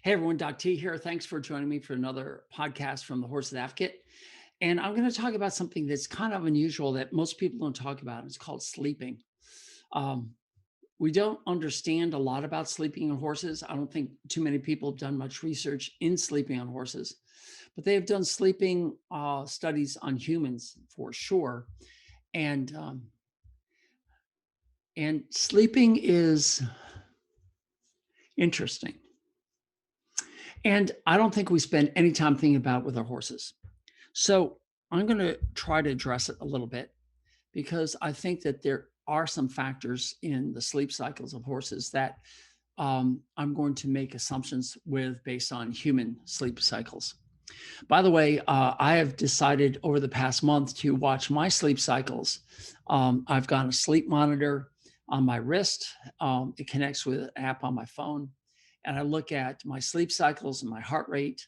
Hey everyone, Doc T here. Thanks for joining me for another podcast from the Horse Advocate. And I'm going to talk about something that's kind of unusual that most people don't talk about. It's called sleeping. Um, we don't understand a lot about sleeping on horses. I don't think too many people have done much research in sleeping on horses, but they have done sleeping studies on humans for sure. And and sleeping is interesting. And I don't think we spend any time thinking about it with our horses. So I'm going to try to address it a little bit because I think that there are some factors in the sleep cycles of horses that I'm going to make assumptions with based on human sleep cycles. By the way, I have decided over the past month to watch my sleep cycles. I've got a sleep monitor on my wrist. It connects with an app on my phone. And I look at my sleep cycles and my heart rate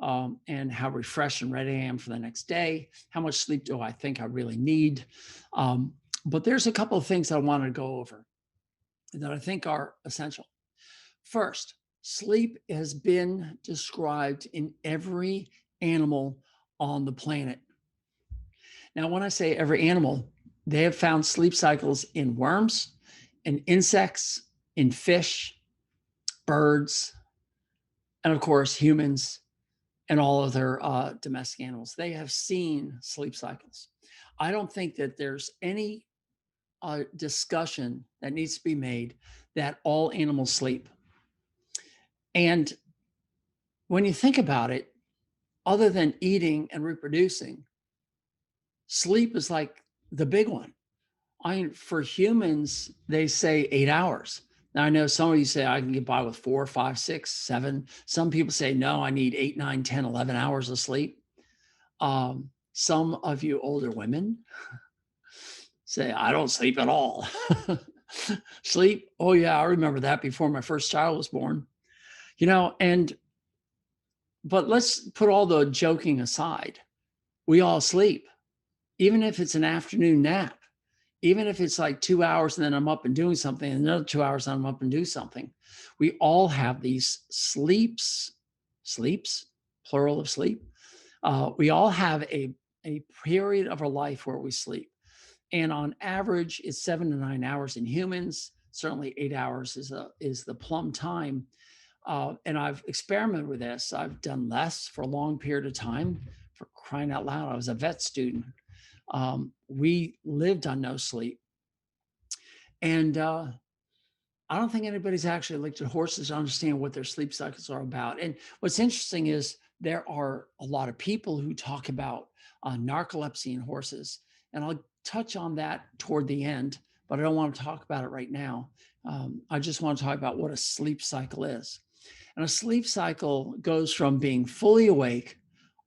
and how refreshed and ready I am for the next day. How much sleep do I think I really need? But there's a couple of things I want to go over that I think are essential. First, sleep has been described in every animal on the planet. Now, when I say every animal, they have found sleep cycles in worms, in insects, in fish, birds, and of course, humans and all other domestic animals. They have seen sleep cycles. I don't think that there's any discussion that needs to be made that all animals sleep. And when you think about it, other than eating and reproducing, sleep is like the big one. I mean, for humans, they say 8 hours. Now, I know some of you say I can get by with 4, 5, 6, 7. Some people say, no, I need 8, 9, 10, 11 hours of sleep. Some of you older women say, I don't sleep at all. Sleep? Oh, yeah, I remember that before my first child was born. But let's put all the joking aside. We all sleep, even if it's an afternoon nap, even if it's like 2 hours and then I'm up and doing something, and another 2 hours and I'm up and do something. We all have these sleeps, plural of sleep. We all have a period of our life where we sleep. And on average, it's 7 to 9 hours in humans. Certainly 8 hours is the plumb time. And I've experimented with this. I've done less for a long period of time. For crying out loud, I was a vet student. We lived on no sleep. And I don't think anybody's actually looked at horses to understand what their sleep cycles are about. And what's interesting is there are a lot of people who talk about narcolepsy in horses. And I'll touch on that toward the end, but I don't want to talk about it right now. I just want to talk about what a sleep cycle is. And a sleep cycle goes from being fully awake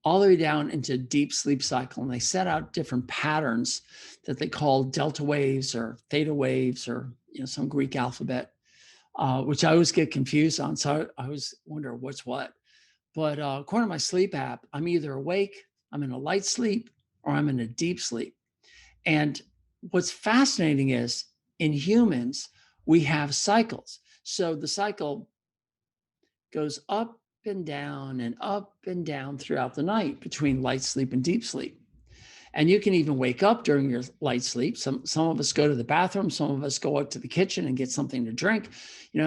all the way down into deep sleep cycle. And they set out different patterns that they call delta waves or theta waves or some Greek alphabet, which I always get confused on. So I always wonder what's what. But according to my sleep app, I'm either awake, I'm in a light sleep, or I'm in a deep sleep. And what's fascinating is in humans, we have cycles. So the cycle goes up and down throughout the night between light sleep and deep sleep. And you can even wake up during your light sleep. Some of us go to the bathroom. Some of us go out to the kitchen and get something to drink.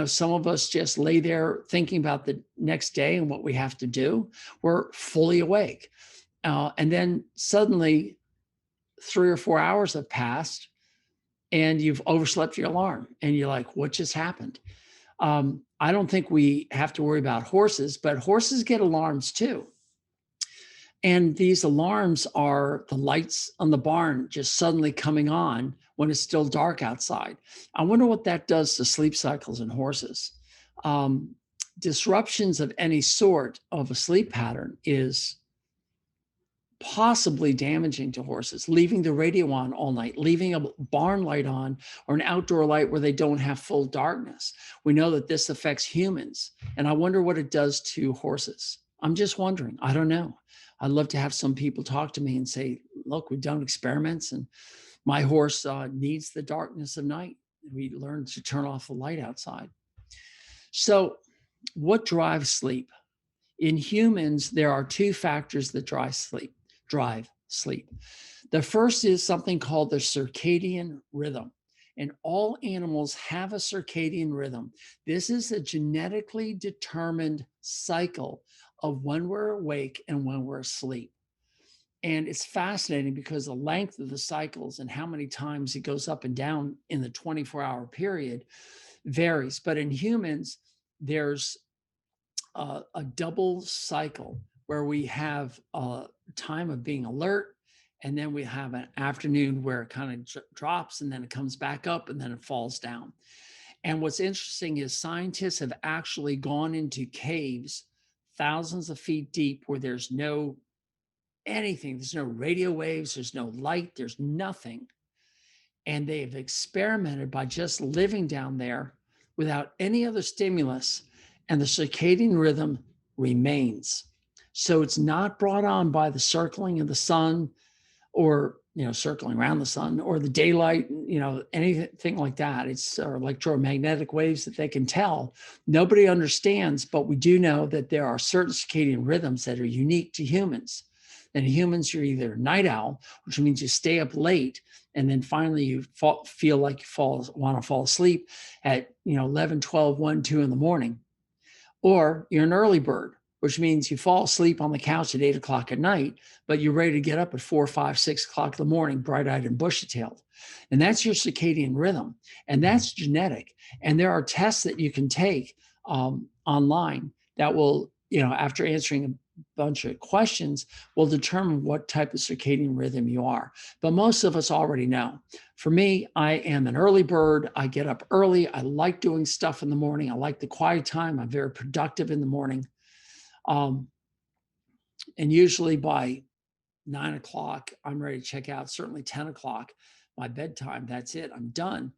Some of us just lay there thinking about the next day and what we have to do. We're fully awake. And then suddenly 3 or 4 hours have passed and you've overslept your alarm. And you're like, what just happened? I don't think we have to worry about horses, but horses get alarms too. And these alarms are the lights on the barn just suddenly coming on when it's still dark outside. I wonder what that does to sleep cycles in horses. Disruptions of any sort of a sleep pattern is possibly damaging to horses. Leaving the radio on all night, leaving a barn light on or an outdoor light where they don't have full darkness. We know that this affects humans. And I wonder what it does to horses. I'm just wondering. I don't know. I'd love to have some people talk to me and say, look, we've done experiments and my horse needs the darkness of night. We learned to turn off the light outside. So What drives sleep? In humans, there are two factors that drive sleep. The first is something called the circadian rhythm. And all animals have a circadian rhythm. This is a genetically determined cycle of when we're awake and when we're asleep. And it's fascinating because the length of the cycles and how many times it goes up and down in the 24-hour period varies. But in humans, there's a double cycle where we have a time of being alert, and then we have an afternoon where it kind of drops, and then it comes back up, and then it falls down. And what's interesting is scientists have actually gone into caves thousands of feet deep where there's no anything, there's no radio waves, there's no light, there's nothing. And they've experimented by just living down there without any other stimulus, and the circadian rhythm remains. So it's not brought on by the circling of the sun, or circling around the sun, or the daylight, anything like that. It's electromagnetic waves that they can tell. Nobody understands, but we do know that there are certain circadian rhythms that are unique to humans. And humans, you're either a night owl, which means you stay up late, and then finally you feel like you want to fall asleep at 11, 12, 1, 2 in the morning. Or you're an early bird, which means you fall asleep on the couch at 8 o'clock at night, but you're ready to get up at 4, 5, 6 o'clock in the morning, bright-eyed and bushy-tailed. And that's your circadian rhythm. And that's genetic. And there are tests that you can take online that will, after answering a bunch of questions, will determine what type of circadian rhythm you are. But most of us already know. For me, I am an early bird. I get up early. I like doing stuff in the morning. I like the quiet time. I'm very productive in the morning. And usually by 9 o'clock, I'm ready to check out. Certainly 10 o'clock, my bedtime. That's it. I'm done.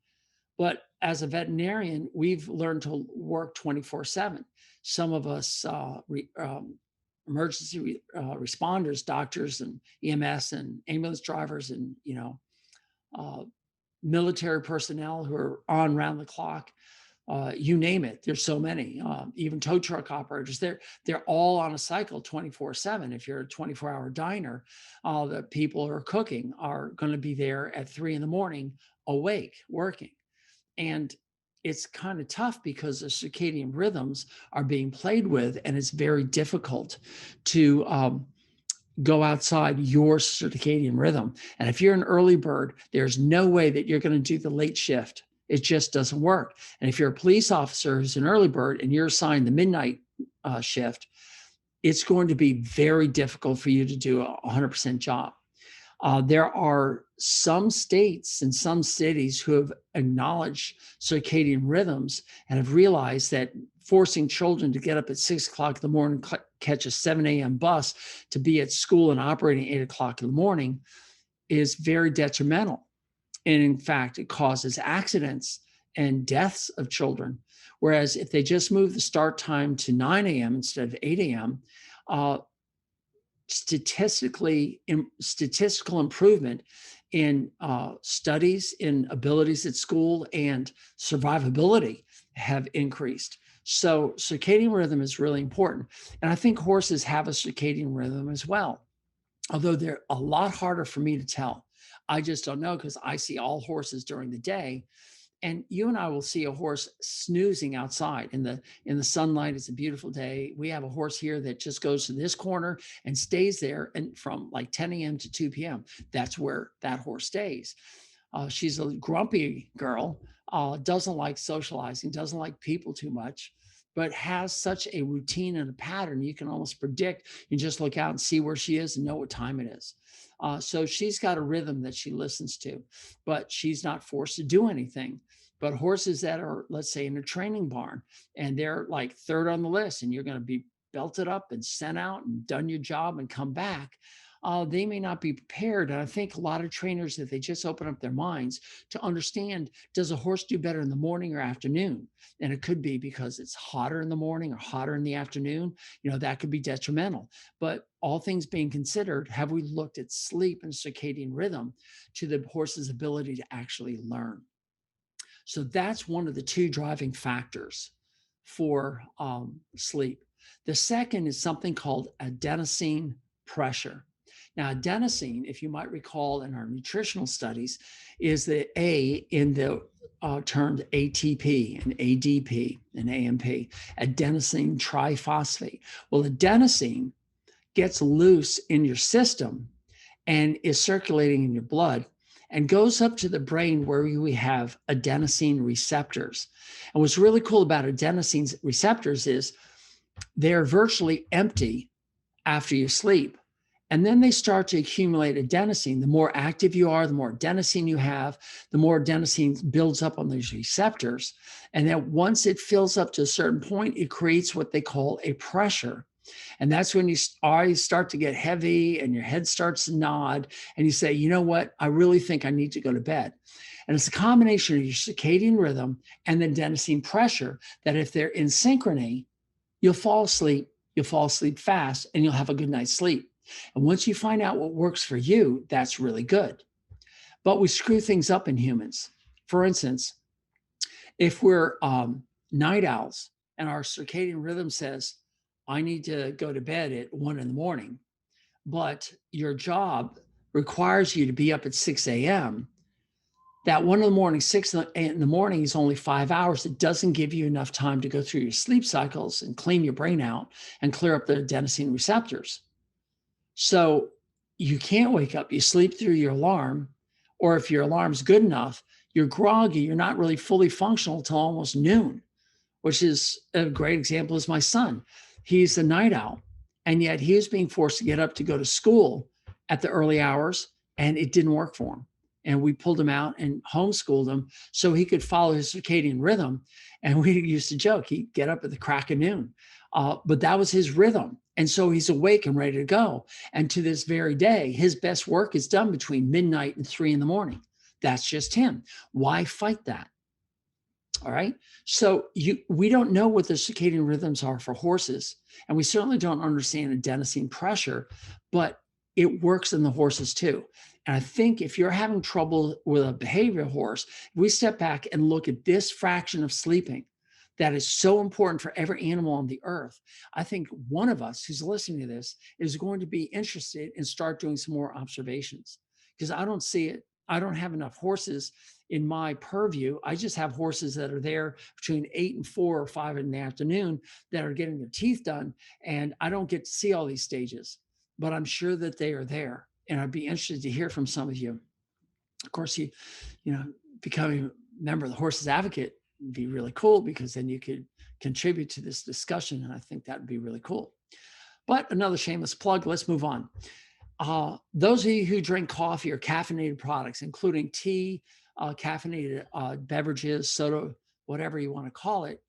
But as a veterinarian, we've learned to work 24/7. Some of us emergency responders, doctors and EMS and ambulance drivers and uh, military personnel who are on round the clock. You name it. There's so many. Even tow truck operators. They're all on a cycle 24/7. If you're a 24-hour diner, the people who are cooking are going to be there at 3 in the morning, awake, working. And it's kind of tough because the circadian rhythms are being played with, and it's very difficult to go outside your circadian rhythm. And if you're an early bird, there's no way that you're going to do the late shift. It just doesn't work. And if you're a police officer who's an early bird and you're assigned the midnight shift, it's going to be very difficult for you to do a 100% job. There are some states and some cities who have acknowledged circadian rhythms and have realized that forcing children to get up at 6 o'clock in the morning, catch a 7 a.m. bus to be at school and operating at 8 o'clock in the morning is very detrimental. And in fact, it causes accidents and deaths of children. Whereas if they just move the start time to 9 a.m. instead of 8 a.m., statistical improvement in studies in abilities at school and survivability have increased. So circadian rhythm is really important. And I think horses have a circadian rhythm as well, although they're a lot harder for me to tell. I just don't know because I see all horses during the day. And you and I will see a horse snoozing outside in the sunlight. It's a beautiful day. We have a horse here that just goes to this corner and stays there, and from like 10 a.m. to 2 p.m. That's where that horse stays. She's a grumpy girl, doesn't like socializing, doesn't like people too much, but has such a routine and a pattern. You can almost predict. You just look out and see where she is and know what time it is. So she's got a rhythm that she listens to, but she's not forced to do anything. But horses that are, let's say, in a training barn and they're like third on the list, and you're going to be belted up and sent out and done your job and come back, they may not be prepared. And I think a lot of trainers, if they just open up their minds to understand, does a horse do better in the morning or afternoon? And it could be because it's hotter in the morning or hotter in the afternoon. That could be detrimental. But all things being considered, have we looked at sleep and circadian rhythm to the horse's ability to actually learn? So that's one of the two driving factors for sleep. The second is something called adenosine pressure. Now, adenosine, if you might recall in our nutritional studies, is the A in the termed ATP and ADP and AMP, adenosine triphosphate. Well, adenosine gets loose in your system and is circulating in your blood and goes up to the brain where we have adenosine receptors. And what's really cool about adenosine receptors is they're virtually empty after you sleep. And then they start to accumulate adenosine. The more active you are, the more adenosine you have, the more adenosine builds up on these receptors. And then once it fills up to a certain point, it creates what they call a pressure. And that's when you eyes start to get heavy and your head starts to nod and you say, you know what, I really think I need to go to bed. And it's a combination of your circadian rhythm and the adenosine pressure that if they're in synchrony, you'll fall asleep fast, and you'll have a good night's sleep. And once you find out what works for you, that's really good. But we screw things up in humans. For instance, if we're night owls and our circadian rhythm says, I need to go to bed at 1 a.m, but your job requires you to be up at 6 a.m., that 1 a.m, 6 a.m. is only 5 hours. It doesn't give you enough time to go through your sleep cycles and clean your brain out and clear up the adenosine receptors. So you can't wake up. You sleep through your alarm, or if your alarm's good enough, you're groggy. You're not really fully functional until almost noon, which is a great example is my son. He's a night owl, and yet he was being forced to get up to go to school at the early hours, and it didn't work for him. And we pulled him out and homeschooled him so he could follow his circadian rhythm. And we used to joke, he'd get up at the crack of noon. But that was his rhythm. And so he's awake and ready to go. And to this very day, his best work is done between midnight and 3 a.m. That's just him. Why fight that? All right. So we don't know what the circadian rhythms are for horses. And we certainly don't understand adenosine pressure, but it works in the horses too. And I think if you're having trouble with a behavioral horse, if we step back and look at this fraction of sleeping that is so important for every animal on the earth, I think one of us who's listening to this is going to be interested and start doing some more observations, because I don't see it. I don't have enough horses in my purview. I just have horses that are there between 8 and 4 or 5 in the afternoon that are getting their teeth done. And I don't get to see all these stages, but I'm sure that they are there. And I'd be interested to hear from some of you. Of course, you becoming a member of the Horses Advocate would be really cool, because then you could contribute to this discussion. And I think that would be really cool. But another shameless plug, let's move on. Those of you who drink coffee or caffeinated products, including tea, caffeinated beverages, soda, whatever you want to call it,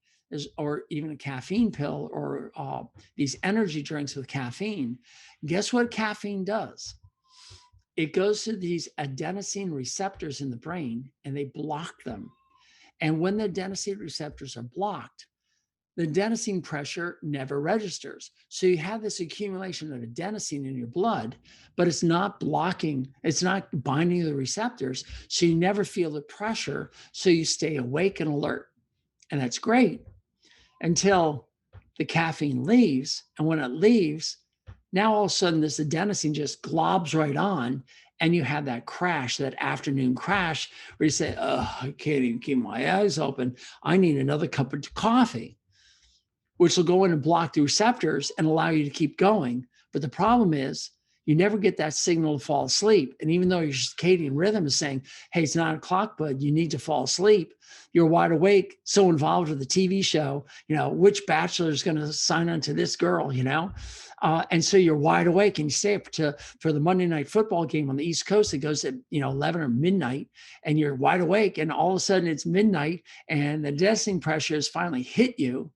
or even a caffeine pill, or these energy drinks with caffeine, guess what caffeine does? It goes to these adenosine receptors in the brain and they block them. And when the adenosine receptors are blocked, the adenosine pressure never registers. So you have this accumulation of adenosine in your blood, but it's not blocking, it's not binding the receptors. So you never feel the pressure. So you stay awake and alert. And that's great until the caffeine leaves. And when it leaves, now all of a sudden this adenosine just globs right on, and you have that crash, that afternoon crash, where you say, oh, I can't even keep my eyes open. I need another cup of coffee, which will go in and block the receptors and allow you to keep going. But the problem is you never get that signal to fall asleep. And even though your circadian rhythm is saying, hey, it's 9 o'clock, bud, you need to fall asleep, you're wide awake, so involved with the TV show, which bachelor is going to sign on to this girl, and so you're wide awake and you stay up for the Monday night football game on the East Coast that goes at 11 or midnight, and you're wide awake, and all of a sudden it's midnight and the adenosine pressure has finally hit you,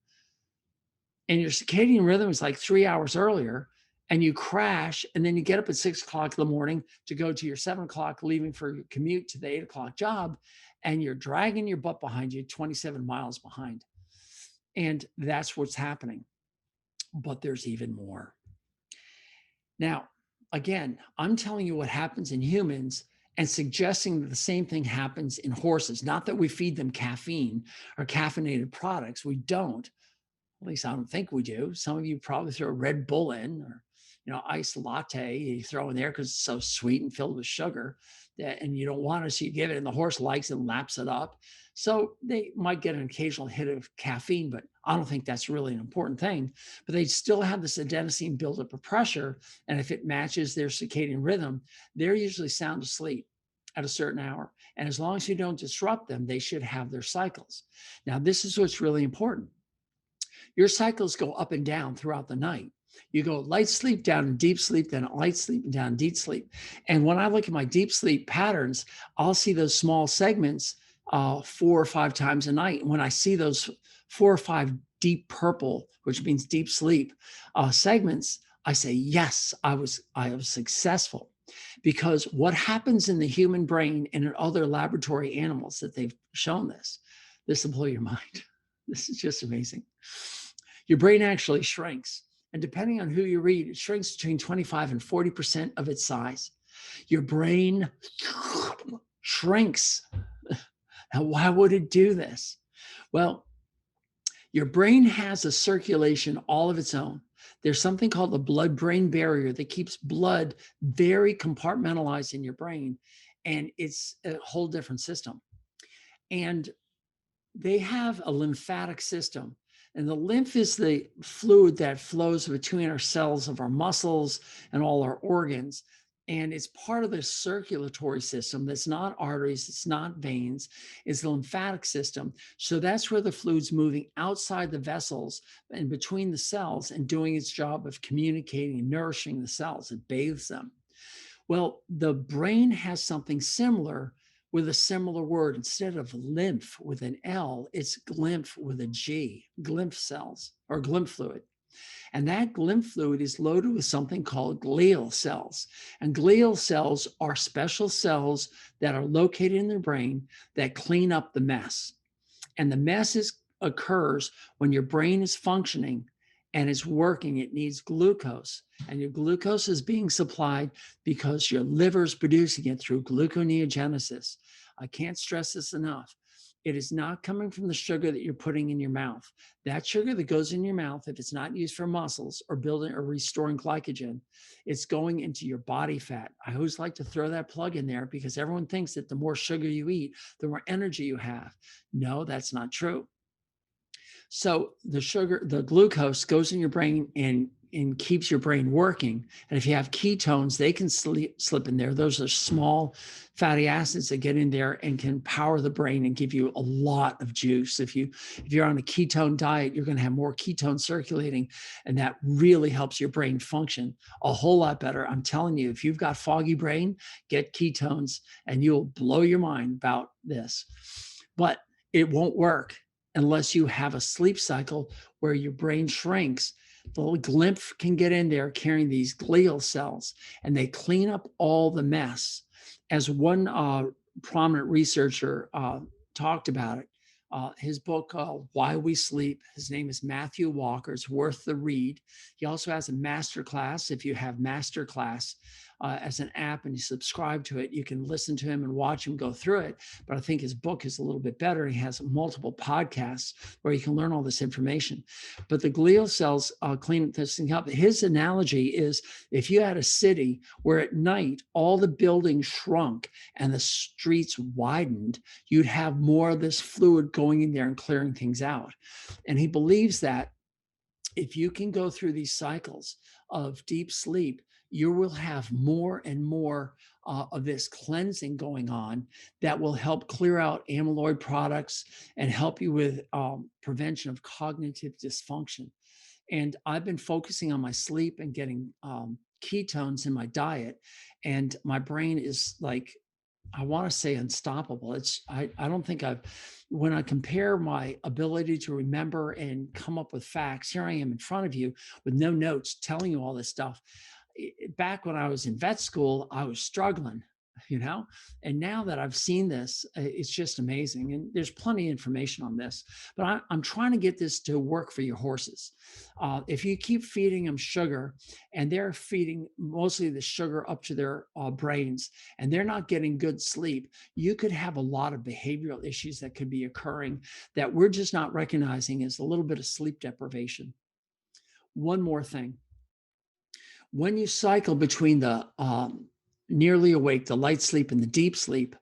and your circadian rhythm is like 3 hours earlier, and you crash, and then you get up at 6 o'clock in the morning to go to your 7 o'clock, leaving for your commute to the 8 o'clock job, and you're dragging your butt behind you 27 miles behind. And that's what's happening. But there's even more. Now, again, I'm telling you what happens in humans and suggesting that the same thing happens in horses. Not that we feed them caffeine or caffeinated products. We don't. At least I don't think we do. Some of you probably throw a Red Bull in, or iced latte you throw in there because it's so sweet and filled with sugar and you don't want it, so you give it, and the horse likes it and laps it up. So they might get an occasional hit of caffeine, but I don't think that's really an important thing. But they still have this adenosine buildup of pressure, and if it matches their circadian rhythm, they're usually sound asleep at a certain hour. And as long as you don't disrupt them, they should have their cycles. Now, this is what's really important. Your cycles go up and down throughout the night. You go light sleep down and deep sleep, then light sleep and down deep sleep. And when I look at my deep sleep patterns, I'll see those small segments 4 or 5 times a night. And when I see those 4 or 5 deep purple, which means deep sleep segments, I say, yes, I was successful. Because what happens in the human brain and in other laboratory animals that they've shown this will blow your mind. This is just amazing. Your brain actually shrinks. And depending on who you read, it shrinks between 25 and 40% of its size. Your brain shrinks. Now, why would it do this? Well, your brain has a circulation all of its own. There's something called the blood-brain barrier that keeps blood very compartmentalized in your brain, and it's a whole different system. And they have a lymphatic system, and the lymph is the fluid that flows between our cells of our muscles and all our organs. And it's part of the circulatory system. That's not arteries, it's not veins, it's the lymphatic system. So that's where the fluid's moving outside the vessels and between the cells and doing its job of communicating and nourishing the cells. It bathes them. Well, the brain has something similar with a similar word. Instead of lymph with an L, it's glymph with a G, glymph cells or glymph fluid. And that glymph fluid is loaded with something called glial cells. And glial cells are special cells that are located in the brain that clean up the mess. And the mess occurs when your brain is functioning and it's working. It needs glucose. And your glucose is being supplied because your liver is producing it through gluconeogenesis. I can't stress this enough. It is not coming from the sugar that you're putting in your mouth. That sugar that goes in your mouth, if it's not used for muscles or building or restoring glycogen, it's going into your body fat. I always like to throw that plug in there because everyone thinks that the more sugar you eat, the more energy you have. No, that's not true. So the glucose goes in your brain and keeps your brain working. And if you have ketones, they can slip in there. Those are small fatty acids that get in there and can power the brain and give you a lot of juice. If you're on a ketone diet, you're going to have more ketone circulating, and that really helps your brain function a whole lot better. I'm telling you, if you've got foggy brain, get ketones and you'll blow your mind about this. But it won't work unless you have a sleep cycle where your brain shrinks. The glymph can get in there carrying these glial cells, and they clean up all the mess. As one prominent researcher talked about it, his book called Why We Sleep. His name is Matthew Walker. It's worth the read. He also has a masterclass. If you have masterclass as an app and you subscribe to it, you can listen to him and watch him go through it. But I think his book is a little bit better. He has multiple podcasts where you can learn all this information. But the glial cells clean this thing up. His analogy is if you had a city where at night all the buildings shrunk and the streets widened, you'd have more of this fluid going in there and clearing things out. And he believes that if you can go through these cycles of deep sleep, you will have more and more of this cleansing going on that will help clear out amyloid products and help you with prevention of cognitive dysfunction. And I've been focusing on my sleep and getting ketones in my diet, and my brain is like, I want to say unstoppable. I don't think when I compare my ability to remember and come up with facts, here I am in front of you with no notes telling you all this stuff. Back when I was in vet school, I was struggling. you know? And now that I've seen this, it's just amazing. And there's plenty of information on this, but I'm trying to get this to work for your horses. If you keep feeding them sugar and they're feeding mostly the sugar up to their brains and they're not getting good sleep, you could have a lot of behavioral issues that could be occurring that we're just not recognizing as a little bit of sleep deprivation. One more thing. When you cycle between the nearly awake, the light sleep, and the deep sleep,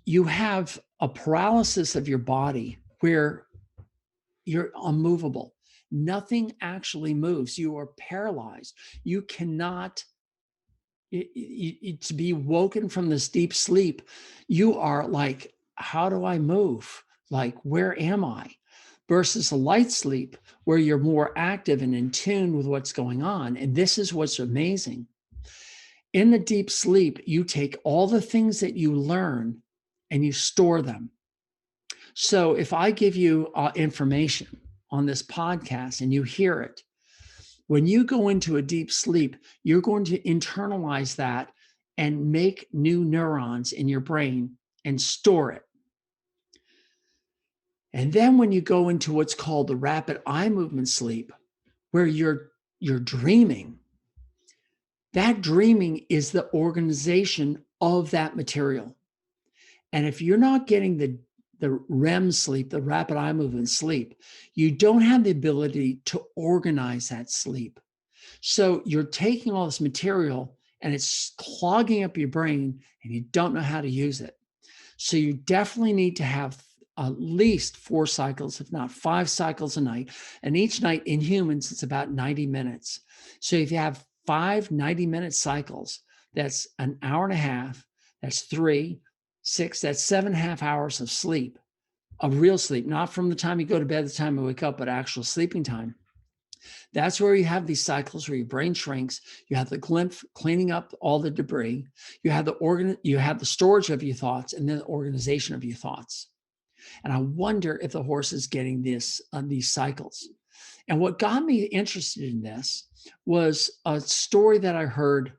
you have a paralysis of your body where you're unmovable. Nothing actually moves. You are paralyzed. You cannot, to be woken from this deep sleep, you are like, how do I move? Like, where am I? Versus a light sleep where you're more active and in tune with what's going on. And this is what's amazing. In the deep sleep, you take all the things that you learn and you store them. So if I give you information on this podcast and you hear it, when you go into a deep sleep, you're going to internalize that and make new neurons in your brain and store it. And then when you go into what's called the rapid eye movement sleep, where you're dreaming, that dreaming is the organization of that material. And if you're not getting the REM sleep, the rapid eye movement sleep, you don't have the ability to organize that sleep. So you're taking all this material and it's clogging up your brain and you don't know how to use it. So you definitely need to have at least 4 cycles, if not 5 cycles a night. And each night in humans, it's about 90 minutes. So if you have 5 90-minute cycles, that's an hour and a half, that's 3, 6, that's 7.5 hours of sleep, of real sleep, not from the time you go to bed to the time you wake up, but actual sleeping time. That's where you have these cycles where your brain shrinks. You have the glymph cleaning up all the debris. You have the storage of your thoughts and then the organization of your thoughts. And I wonder if the horse is getting these cycles. And what got me interested in this was a story that I heard,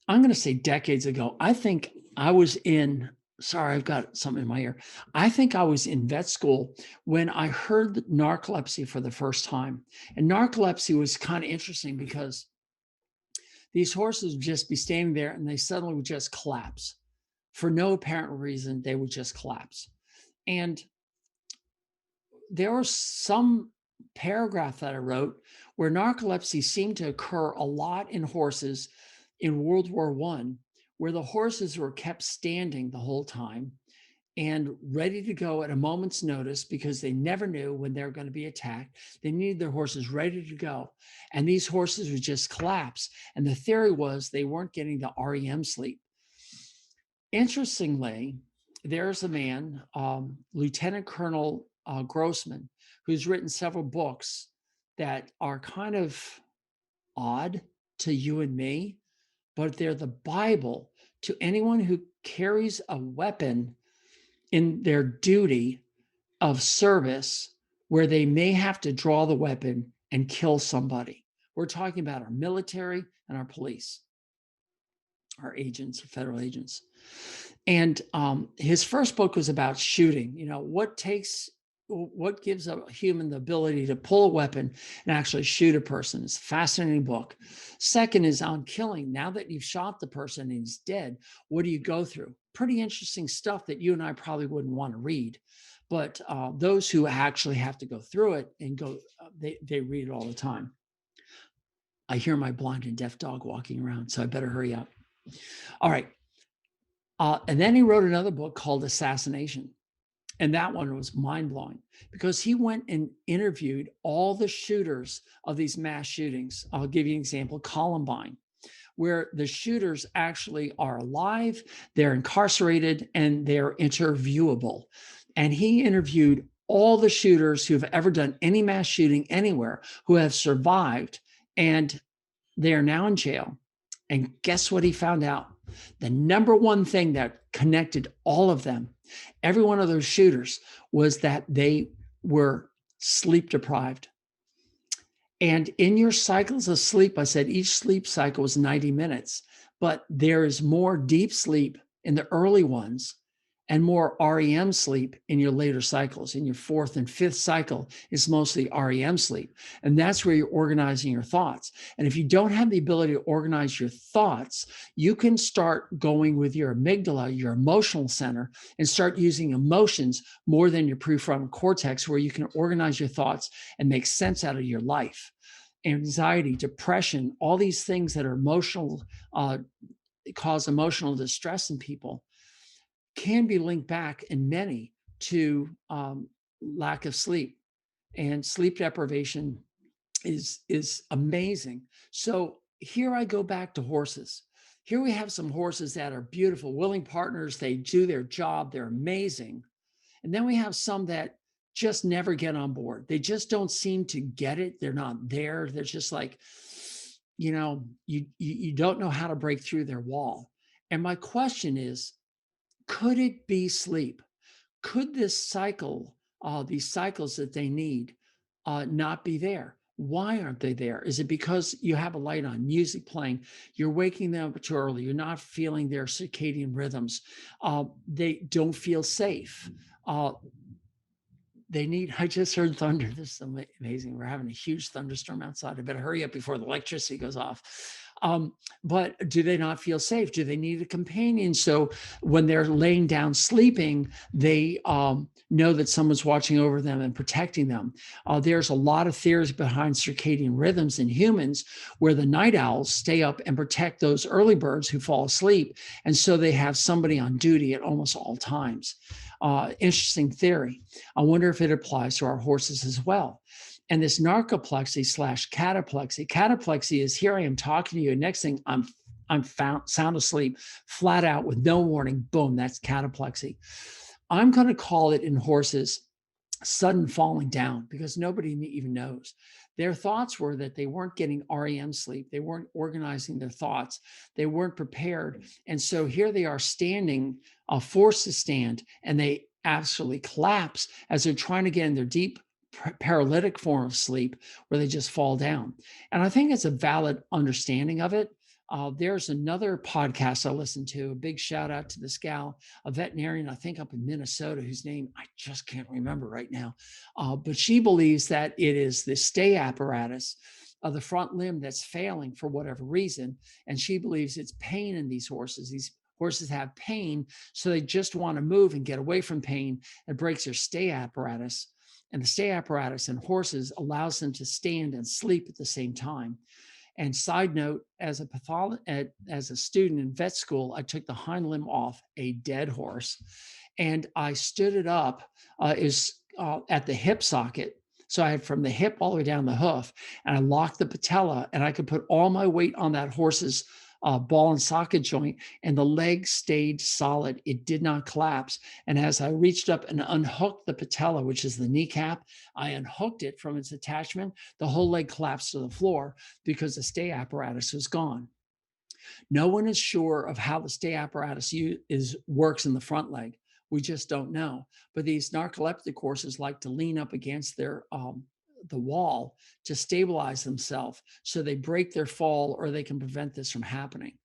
I'm going to say decades ago. I think I was in, sorry, I've got something in my ear. I think I was in vet school when I heard narcolepsy for the first time. And narcolepsy was kind of interesting because these horses would just be standing there and they suddenly would just collapse. For no apparent reason, they would just collapse. And there was some paragraph that I wrote where narcolepsy seemed to occur a lot in horses in World War I, where the horses were kept standing the whole time and ready to go at a moment's notice because they never knew when they were going to be attacked. They needed their horses ready to go. And these horses would just collapse. And the theory was they weren't getting the REM sleep. Interestingly, there's a man, Lieutenant Colonel Grossman, who's written several books that are kind of odd to you and me, but they're the Bible to anyone who carries a weapon in their duty of service where they may have to draw the weapon and kill somebody. We're talking about our military and our police, our agents, federal agents. And his first book was about shooting. You know, what gives a human the ability to pull a weapon and actually shoot a person? It's a fascinating book. Second is on killing. Now that you've shot the person and he's dead, what do you go through? Pretty interesting stuff that you and I probably wouldn't want to read. But those who actually have to go through it and they read it all the time. I hear my blind and deaf dog walking around, so I better hurry up. All right. And then he wrote another book called Assassination. And that one was mind-blowing because he went and interviewed all the shooters of these mass shootings. I'll give you an example, Columbine, where the shooters actually are alive, they're incarcerated, and they're interviewable. And he interviewed all the shooters who've ever done any mass shooting anywhere who have survived, and they are now in jail. And guess what he found out? The number one thing that connected all of them, every one of those shooters, was that they were sleep deprived. And in your cycles of sleep, I said each sleep cycle was 90 minutes. but there is more deep sleep in the early ones and more REM sleep in your later cycles. In your fourth and fifth cycle is mostly REM sleep. And that's where you're organizing your thoughts. And if you don't have the ability to organize your thoughts, you can start going with your amygdala, your emotional center, and start using emotions more than your prefrontal cortex, where you can organize your thoughts and make sense out of your life. Anxiety, depression, all these things that are emotional, cause emotional distress in people, can be linked back in many to lack of sleep, and sleep deprivation is amazing. So here I go back to horses. Here we have some horses that are beautiful, willing partners. They do their job. They're amazing. And then we have some that just never get on board. They just don't seem to get it. They're not there. They're just like, you don't know how to break through their wall. And my question is, could it be sleep? Could this cycle, these cycles that they need, not be there? Why aren't they there? Is it because you have a light on, music playing, you're waking them up too early, you're not feeling their circadian rhythms, they don't feel safe? They need, I just heard thunder. This is amazing. We're having a huge thunderstorm outside. I better hurry up before the electricity goes off. But do they not feel safe? Do they need a companion? So when they're laying down sleeping, they know that someone's watching over them and protecting them. There's a lot of theories behind circadian rhythms in humans, where the night owls stay up and protect those early birds who fall asleep. And so they have somebody on duty at almost all times. Interesting theory. I wonder if it applies to our horses as well. And this narcolepsy / cataplexy is, here I am talking to you. Next thing, I'm sound asleep, flat out with no warning. Boom, that's cataplexy. I'm going to call it in horses sudden falling down, because nobody even knows. Their thoughts were that they weren't getting REM sleep. They weren't organizing their thoughts. They weren't prepared. And so here they are standing, forced to stand, and they absolutely collapse as they're trying to get in their deep paralytic form of sleep, where they just fall down. And I think it's a valid understanding of it. There's another podcast I listened to. A big shout out to this gal, a veterinarian, I think up in Minnesota, whose name I just can't remember right now. But she believes that it is the stay apparatus of the front limb that's failing for whatever reason. And she believes it's pain in these horses. These horses have pain, so they just want to move and get away from pain. It breaks their stay apparatus. And the stay apparatus in horses allows them to stand and sleep at the same time. And side note, as a student in vet school, I took the hind limb off a dead horse, and I stood it up. At the hip socket. So I had from the hip all the way down the hoof, and I locked the patella, and I could put all my weight on that horse's ball and socket joint, and the leg stayed solid. It did not collapse. And as I reached up and unhooked the patella, which is the kneecap, I unhooked it from its attachment. The whole leg collapsed to the floor because the stay apparatus was gone. No one is sure of how the stay apparatus works in the front leg. We just don't know. But these narcoleptic horses like to lean up against the wall to stabilize themselves, so they break their fall, or they can prevent this from happening.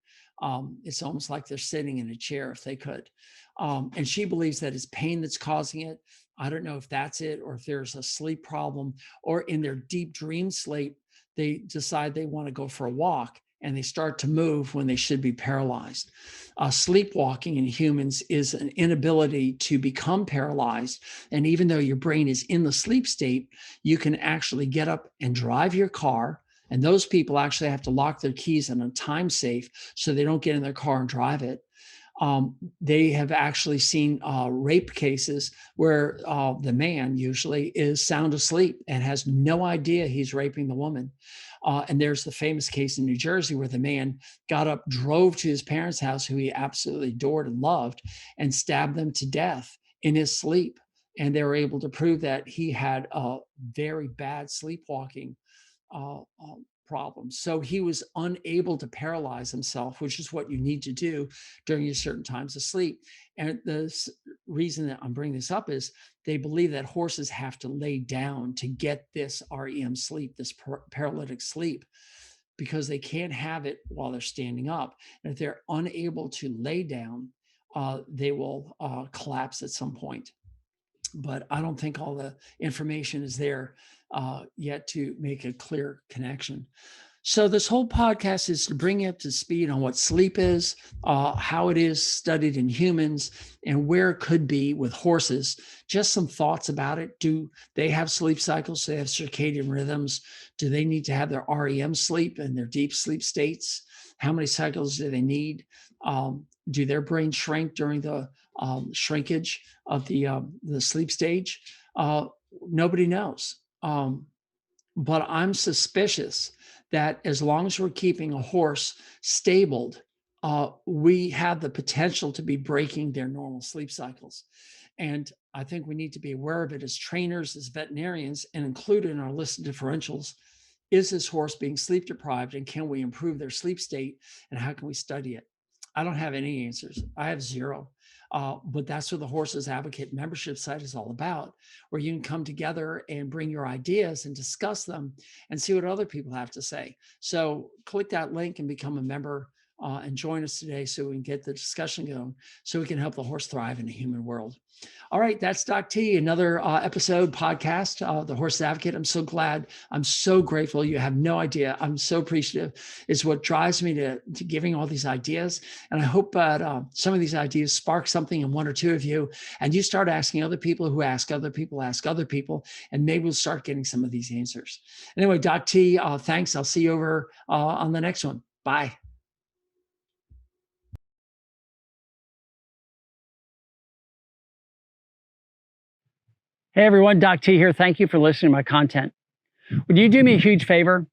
It's almost like they're sitting in a chair if they could. And she believes that it's pain that's causing it. I don't know if that's it, or if there's a sleep problem, or in their deep dream sleep, they decide they want to go for a walk, and they start to move when they should be paralyzed. Sleepwalking in humans is an inability to become paralyzed. And even though your brain is in the sleep state, you can actually get up and drive your car. And those people actually have to lock their keys in a time safe so they don't get in their car and drive it. They have actually seen rape cases where the man usually is sound asleep and has no idea he's raping the woman. And there's the famous case in New Jersey where the man got up, drove to his parents' house, who he absolutely adored and loved, and stabbed them to death in his sleep. And they were able to prove that he had a very bad sleepwalking problems. So he was unable to paralyze himself, which is what you need to do during your certain times of sleep. And the reason that I'm bringing this up is they believe that horses have to lay down to get this REM sleep, this paralytic sleep. because they can't have it while they're standing up. And if they're unable to lay down, they will collapse at some point. But I don't think all the information is there yet to make a clear connection. So this whole podcast is to bring you up to speed on what sleep is, how it is studied in humans, and where it could be with horses. Just some thoughts about it. Do they have sleep cycles? Do they have circadian rhythms? Do they need to have their REM sleep and their deep sleep states? How many cycles do they need? Do their brains shrink during the shrinkage of the sleep stage? Nobody knows. But I'm suspicious that as long as we're keeping a horse stabled, we have the potential to be breaking their normal sleep cycles. And I think we need to be aware of it as trainers, as veterinarians, and include it in our list of differentials. Is this horse being sleep deprived, and can we improve their sleep state, and how can we study it? I don't have any answers. I have zero. But that's what the Horses Advocate membership site is all about, where you can come together and bring your ideas and discuss them and see what other people have to say. So click that link and become a member and join us today so we can get the discussion going, so we can help the horse thrive in the human world. All right, that's Doc T, another episode podcast, The Horse Advocate. I'm so glad. I'm so grateful. You have no idea. I'm so appreciative. It's what drives me to giving all these ideas. And I hope that some of these ideas spark something in one or two of you, and you start asking other people who ask other people, and maybe we'll start getting some of these answers. Anyway, Doc T, thanks. I'll see you over on the next one. Bye. Hey everyone, Doc T here. Thank you for listening to my content. Would you do me a huge favor?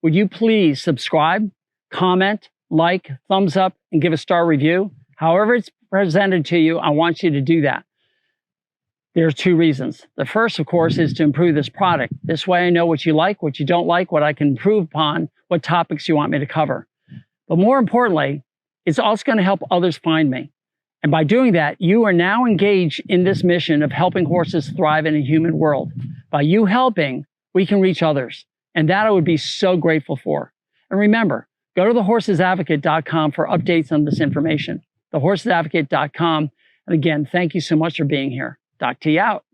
Would you please subscribe, comment, like, thumbs up, and give a star review? However it's presented to you, I want you to do that. There's two reasons. The first, of course, is to improve this product. This way I know what you like, what you don't like, what I can improve upon, what topics you want me to cover. But more importantly, it's also going to help others find me. And by doing that, you are now engaged in this mission of helping horses thrive in a human world. By you helping, we can reach others. And that I would be so grateful for. And remember, go to thehorsesadvocate.com for updates on this information. Thehorsesadvocate.com. And again, thank you so much for being here. Doc T out.